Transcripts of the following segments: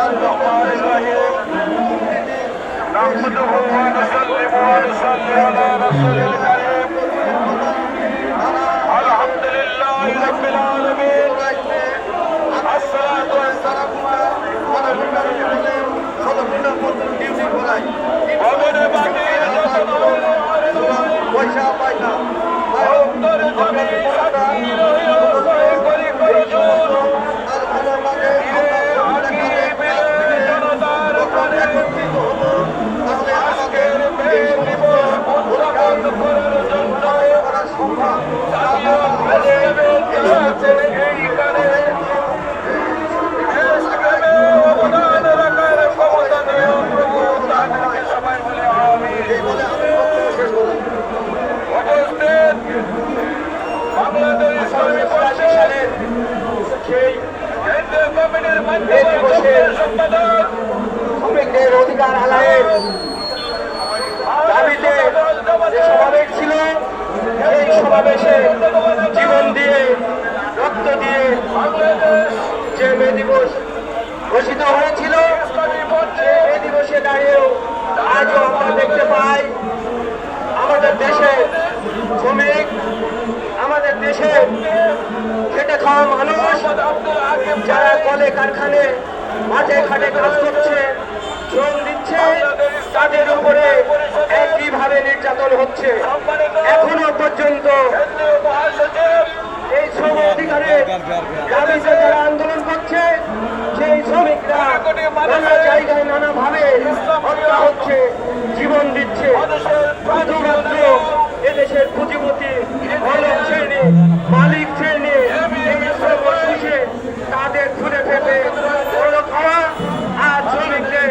الرحمن الرحيم نحمده ونسلم ونصلي على رسول الكريم الحمد لله رب العالمين الصلاة والسلام على ومن بقية পয়সা পাই না অন্তর জমি সাকির হয়ে করি করজোর জনতার ঘরে আজকের প্রেম দিবস উদযাপন করার জন্য জাতীয় প্রেসিডেন্ট আছেন এইখানে দেশপ্রেমে অবদান রাখার ক্ষমতা নিয়ে প্রভু তাদেরকে সবাই বলে আমিন। বাংলাদেশ ইসলামী পরিষদের সেই কেন্দ্রীয় কমিটির মাধ্যমে সম্পাদক শ্রমিকদের অধিকার আদায়ের দাবিতে যে সমাবেশ ছিল সেই সমাবেশে জীবন দিয়ে রক্ত দিয়ে যে মে দিবস ঘোষিত হয়েছিল মে দিবসে দাঁড়িয়েও আজও আমরা দেখতে পাই আমাদের দেশে শ্রমিক, আমাদের দেশে খেটে খাওয়া মানুষ যারা কলে কারখানে মাঠে ঘাটে কাজ করছে, শ্রম দিচ্ছে, তাদের উপরে একইভাবে নির্যাতন হচ্ছে। এখনো পর্যন্ত এই শ্রম অধিকারে দাবিতে যারা আন্দোলন করছে সেই শ্রমিকরা নানা জায়গায় নানাভাবে হত্যা হচ্ছে, জীবন দিচ্ছে। শুধুমাত্র এদেশের পুঁজিপতি মালিক শ্রেণী মালিক শ্রেণী এই শ্রম শেষে তাদের খুলে ফেলে বড় খাওয়া আর শ্রমিকদের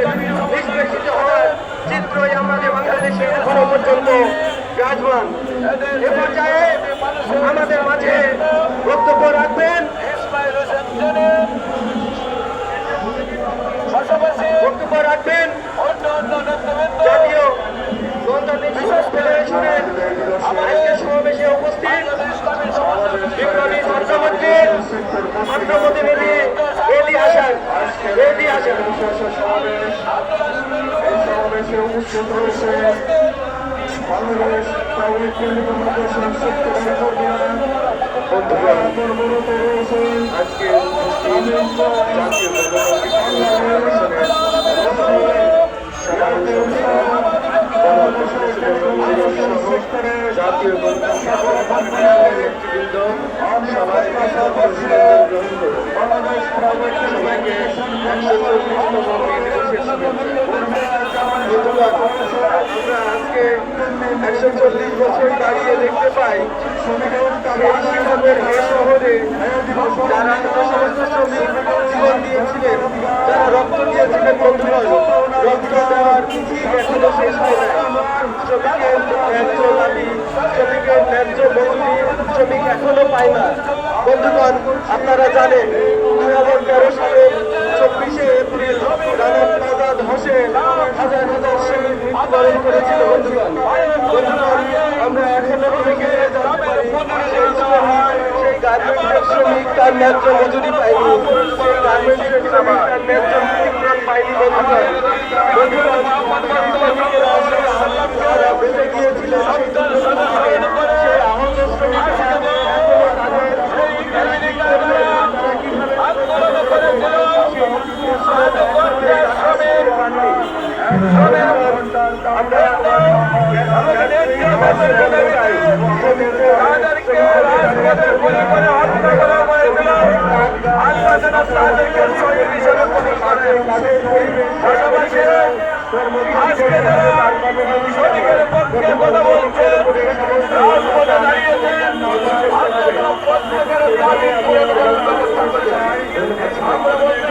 নিষ্পেষিত হওয়ার চিত্রই আমাদের বাংলাদেশে এখনো পর্যন্ত বিরাজমান। এ পর্যায়ে আমাদের মাঝে বক্তব্য রাখবেন জাতীয় গণতান্ত্রিক ফেডারেশনের আজকের সমাবেশে উপস্থিত বিপ্লবী ছাত্রমন্ত্রীর ছাত্র প্রতিনিধি এদি হাসান। সমাবেশে উপস্থিত রয়েছে বাংলাদেশ শ্রমিক কেন্দ্রীয় ফেডারেশন সেক্টরের কর্মীরা, কর্মরত রয়েছেন আজকে জাতীয় গণতান্ত্রিক ফেডারেশনের জাতীয় নেতৃবৃন্দ সবাই সবাইকে 140 বছর দাঁড়িয়ে দেখতে পাই এই শহরে যারা সমস্ত শ্রমিক জীবন দিয়েছিলেন, যারা রক্ত দিয়েছিলেন, বন্ধুগণ, রক্ত দেওয়ার কিছু এখনো শেষ হয় না। শ্রমিকের ন্যায্য দাবি, শ্রমিকের ন্যায্য মজুরি শ্রমিক এখনো পায় না। বন্ধুগণ, আপনারা জানেন 2013 সালে 24শে এপ্রিল রানা প্লাজা ধসে হাজার হাজার শ্রমিক মৃত্যুবরণ করেছিল। বন্ধুগণ, আমরা এখনো সেই গার্মেন্টের শ্রমিক তার ন্যায্য মজুরি পায়নি, সেই গার্মেন্টের শ্রমিক তার ন্যায্য ক্ষতিপূরণ পায়নি। বন্ধুগণ, যারা বেঁচে গিয়েছিলেন সেই আহত শ্রমিকরা সঠিকের পক্ষে কথা বলছে, রাজপথে দাঁড়িয়েছেন, প্রত্যেকের দাবি পূরণ করার ব্যবস্থা করেছেন। আমরা বলতে